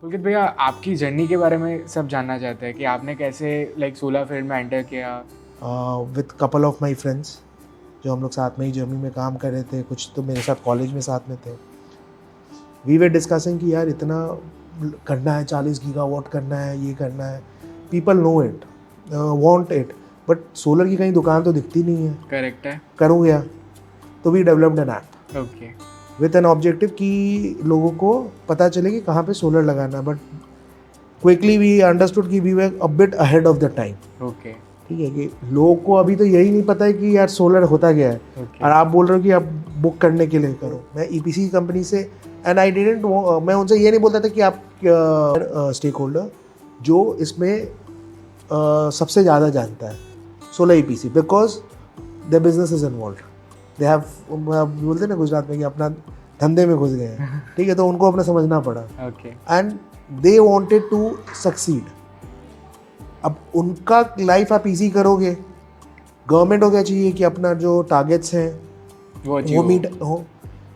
पुलकित भैया, आपकी जर्नी के बारे में सब जानना चाहते हैं कि आपने कैसे सोलर फील्ड में एंटर किया। With couple of my friends जो हम लोग साथ में ही जर्नी में काम कर रहे थे, कुछ तो मेरे साथ कॉलेज में साथ में थे। वी वर डिस्कसिंग कि यार इतना करना है, 40 गीगावाट करना है, ये करना है, people know it, want it, but solar की कहीं दुकान तो दिखती नहीं है। करेक्ट है। करूँ क्या? तो we developed an app okay. With an objective कि लोगों को पता चले कि कहाँ पे सोलर लगाना है। बट क्विकली वी अंडरस्टूड कि we were a bit ahead of the time. Okay. ठीक है कि लोगों को अभी तो यही नहीं पता है कि यार सोलर होता क्या है। Okay. और आप बोल रहे हो कि आप बुक करने के लिए करो। मैं ईपीसी कंपनी से एंड आई डिडंट, मैं उनसे ये नहीं बोलता था कि आप स्टेक होल्डर जो इसमें सबसे ज़्यादा जानता है solar EPC, because the business is involve. They have, बोलते ना गुजरात में कि अपना धंधे में घुस गए हैं। ठीक है, तो उनको अपना समझना पड़ा। Okay. And they wanted to succeed. अब उनका लाइफ आप इजी करोगे, गवर्नमेंट को क्या चाहिए कि अपना जो टारगेट्स हैं वो मीट हो।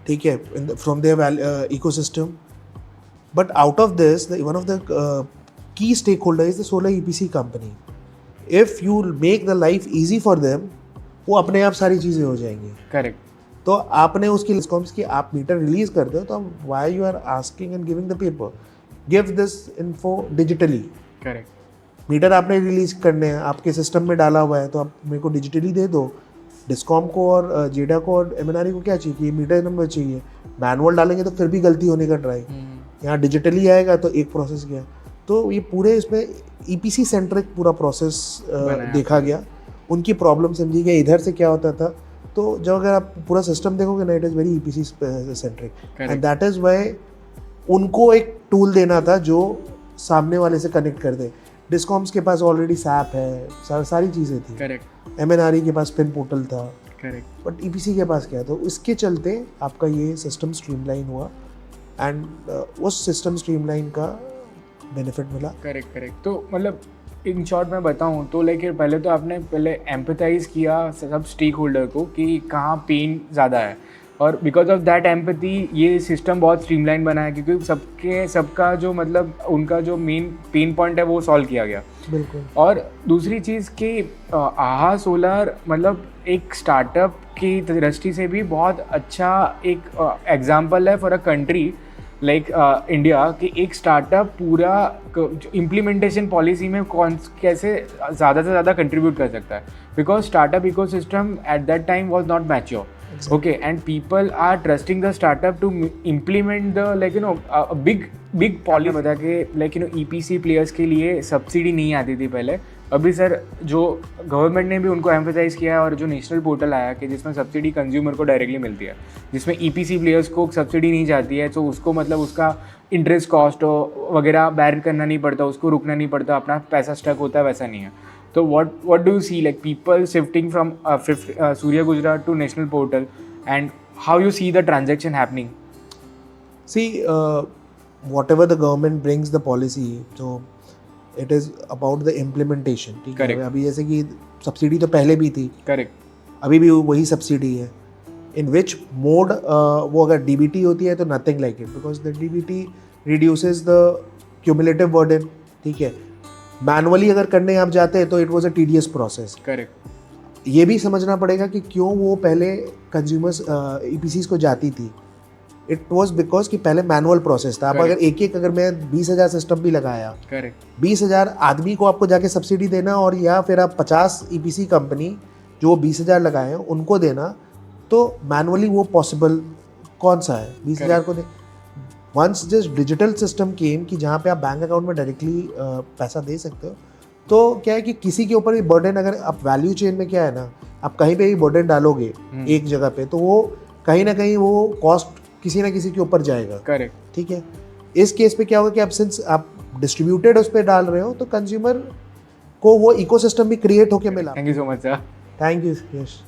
ठीक है, from their ecosystem. But out of this one of the key stake holder is the solar EPC company. If you make the life easy for them, वो अपने आप सारी चीज़ें हो जाएंगी। करेक्ट। तो आपने उसकी रिस्पॉन्स की आप मीटर रिलीज करते हो, तो why you are asking and giving the paper, give this info digitally. Correct. Meter आपने रिलीज करने हैं, आपके सिस्टम में डाला हुआ है, तो आप मेरे को डिजिटली दे दो। डिस्कॉम को और जेडा को और एमएनआरई को क्या चाहिए कि मीटर नंबर चाहिए। मैनुअल डालेंगे तो फिर भी गलती होने का ट्राई, यहाँ डिजिटली आएगा तो एक प्रोसेस गया। तो ये पूरे इसमें ईपीसी सेंट्रिक पूरा प्रोसेस देखा गया, उनकी प्रॉब्लम समझी गई, इधर से क्या होता था। तो जब अगर आप पूरा सिस्टम देखोगे ना, it is very EPC centric, and that is why उनको एक टूल देना था जो सामने वाले से कनेक्ट कर दे। डिस्कॉम्स के पास ऑलरेडी सैप है, सारी चीज़ें थी। करेक्ट। एमएनआरई के पास पिन पोर्टल था। करेक्ट। बट ईपीसी के पास क्या, तो इसके चलते आपका ये सिस्टम स्ट्रीमलाइन हुआ एंड उस सिस्टम स्ट्रीमलाइन का बेनिफिट मिला। करेक्ट। करेक्ट। तो मतलब इन शॉर्ट मैं बताऊं तो पहले तो आपने एम्पथाइज किया सब स्टेक होल्डर को कि कहाँ पेन ज़्यादा है, और बिकॉज ऑफ दैट एम्पैथी ये सिस्टम बहुत स्ट्रीमलाइन बना है, क्योंकि सबका जो उनका जो मेन पेन पॉइंट है वो सॉल्व किया गया। बिल्कुल। और दूसरी चीज़ कि आहा सोलर एक स्टार्टअप की दृष्टि से भी बहुत अच्छा एक एग्जाम्पल है for a country like India, कि एक स्टार्टअप पूरा इम्प्लीमेंटेशन पॉलिसी में कैसे ज़्यादा से ज़्यादा कंट्रीब्यूट कर सकता है, because startup ecosystem at that time was not mature. Okay, and people are trusting the startup to implement the a big policy. बता के EPC players के लिए सब्सिडी नहीं आती थी पहले. अभी सर जो गवर्नमेंट ने भी उनको एम्फेसाइज किया है, और जो नेशनल पोर्टल आया कि जिसमें सब्सिडी कंज्यूमर को डायरेक्टली मिलती है, जिसमें EPC प्लेयर्स को सब्सिडी नहीं जाती है, तो उसको उसका इंटरेस्ट कॉस्ट वगैरह बैर करना नहीं पड़ता, उसको रुकना नहीं पड़ता, अपना पैसा स्टक होता है, वैसा नहीं है. So what do you see people shifting from Surya Gujarat to national portal, and how you see the transaction happening? See, whatever the government brings the policy, so it is about the implementation. ठीक है, अभी जैसे कि subsidy तो पहले भी थी, correct, अभी भी वही सब्सिडी है. In which mode वो अगर DBT होती है तो nothing like it, because the DBT reduces the cumulative burden. ठीक है, मैनुअली अगर करने आप जाते हैं तो it was a tedious process. Correct. ये भी समझना पड़ेगा कि क्यों वो पहले कंज्यूमर्स EPCs को जाती थी. इट वॉज बिकॉज कि पहले मैनुअल प्रोसेस था. अब अगर अगर मैं 20,000 सिस्टम भी लगाया, करेक्ट, 20,000 आदमी को आपको जाके सब्सिडी देना, और या फिर आप 50 EPC कंपनी जो 20,000 लगाए हैं उनको देना, तो मैनुअली वो पॉसिबल कौन सा है 20,000 को दे. वंस दिस डिजिटल सिस्टम केम कि जहाँ पे आप बैंक अकाउंट में डायरेक्टली पैसा दे सकते हो, तो क्या है कि किसी के ऊपर भी बर्डन, अगर आप वैल्यू चेन में क्या है ना, आप कहीं पे भी बर्डन डालोगे एक जगह पे, तो वो कहीं ना कहीं वो कॉस्ट किसी ना किसी के ऊपर जाएगा. करेक्ट. ठीक है, इस केस पे क्या होगा कि आप सिंस आप डिस्ट्रीब्यूटेड उस पर डाल रहे हो, तो कंज्यूमर को वो इकोसिस्टम भी क्रिएट होके मिला. Thank you so much sir. Thank you Yash.